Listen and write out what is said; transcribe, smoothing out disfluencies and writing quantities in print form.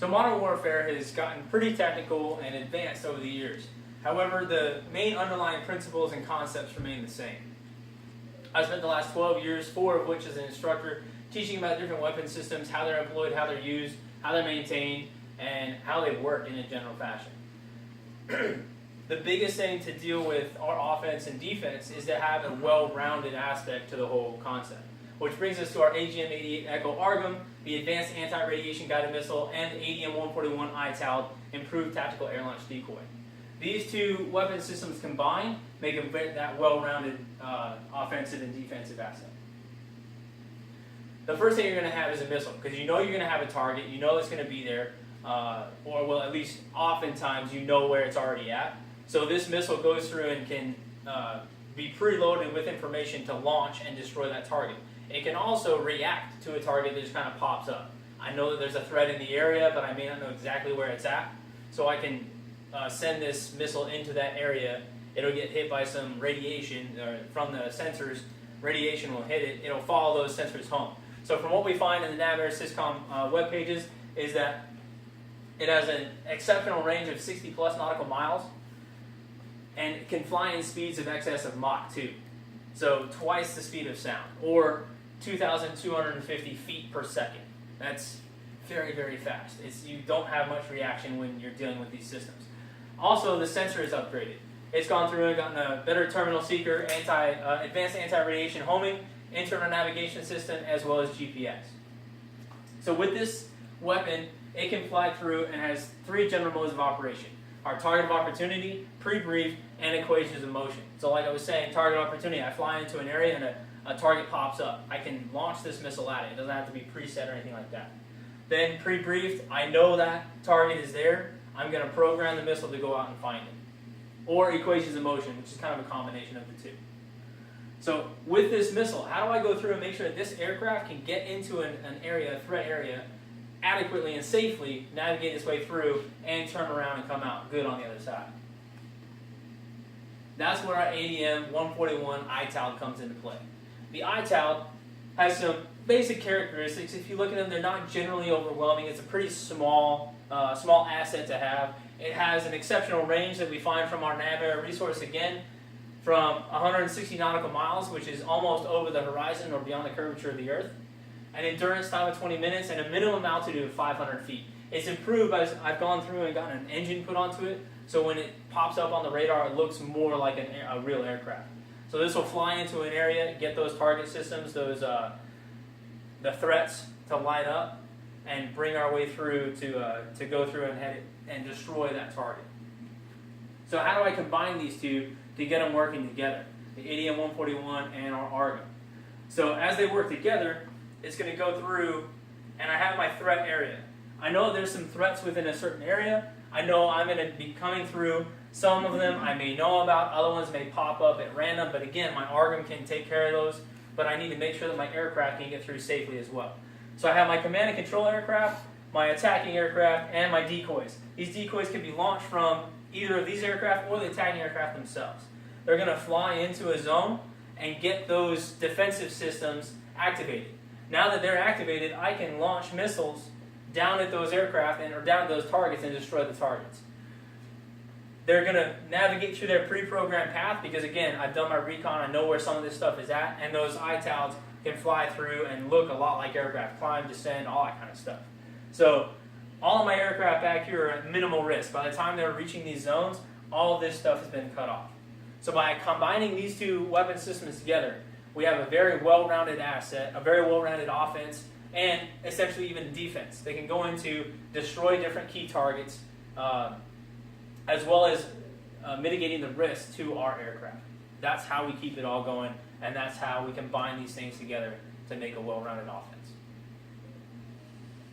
So modern warfare has gotten pretty technical and advanced over the years. However, the main underlying principles and concepts remain the same. I spent the last 12 years, 4 of which as an instructor, teaching about different weapon systems, how they're employed, how they're used, how they're maintained, and how they work in a general fashion. The biggest thing to deal with our offense and defense is to have a well-rounded aspect to the whole concept. Which brings us to our AGM-88 Echo AARGM, the Advanced Anti-Radiation Guided Missile, and the ADM-141 ITALD, Improved Tactical Air Launch Decoy. These two weapon systems combined make that well-rounded offensive and defensive asset. The first thing you're going to have is a missile, because you know you're going to have a target, you know it's going to be there, or well, at least oftentimes you know where it's already at. So this missile goes through and can be preloaded with information to launch and destroy that target. It can also react to a target that just kind of pops up. I know that there's a threat in the area, but I may not know exactly where it's at. So I can send this missile into that area. It'll get hit by some radiation from the sensors. Radiation will hit it. It'll follow those sensors home. So from what we find in the NAVAIR SYSCOM web pages is that it has an exceptional range of 60 plus nautical miles and can fly in speeds of excess of Mach 2. So twice the speed of sound, or 2,250 feet per second. That's very, very fast. You don't have much reaction when you're dealing with these systems. Also, the sensor is upgraded. It's gone through and gotten a better terminal seeker, advanced anti-radiation homing, internal navigation system, as well as GPS. So with this weapon, it can fly through and has 3 general modes of operation. Our target of opportunity, pre-brief, and equations of motion. So like I was saying, target opportunity, I fly into an area and a target pops up. I can launch this missile at it. It doesn't have to be preset or anything like that. Then pre-briefed, I know that target is there. I'm going to program the missile to go out and find it. Or equations of motion, which is kind of a combination of the two. So with this missile, how do I go through and make sure that this aircraft can get into an area, a threat area, adequately and safely navigate its way through and turn around and come out good on the other side? That's where our ADM-141 ITALD comes into play. The ITALD has some basic characteristics. If you look at them, they're not generally overwhelming. It's a pretty small asset to have. It has an exceptional range that we find from our NAVAIR resource again, from 160 nautical miles, which is almost over the horizon or beyond the curvature of the Earth, an endurance time of 20 minutes, and a minimum altitude of 500 feet. It's improved as I've gone through and gotten an engine put onto it, so when it pops up on the radar, it looks more like a real aircraft. So this will fly into an area, get those target systems, the threats to light up, and bring our way through to go through and head it and destroy that target. So how do I combine these two to get them working together? The ADM-141 and our AARGM. So as they work together, it's going to go through, and I have my threat area. I know there's some threats within a certain area. I know I'm going to be coming through. Some of them I may know about, other ones may pop up at random, but again, my AARGM can take care of those, but I need to make sure that my aircraft can get through safely as well. So I have my command and control aircraft, my attacking aircraft, and my decoys. These decoys can be launched from either of these aircraft or the attacking aircraft themselves. They're going to fly into a zone and get those defensive systems activated. Now that they're activated, I can launch missiles down at those aircraft or down at those targets and destroy the targets. They're going to navigate through their pre-programmed path because, again, I've done my recon, I know where some of this stuff is at, and those ITALDs can fly through and look a lot like aircraft, climb, descend, all that kind of stuff. So all of my aircraft back here are at minimal risk. By the time they're reaching these zones, all of this stuff has been cut off. So by combining these two weapon systems together, we have a very well-rounded asset, a very well-rounded offense, and essentially even defense. They can go into destroy different key targets, as well as mitigating the risk to our aircraft. That's how we keep it all going, and that's how we combine these things together to make a well-rounded offense.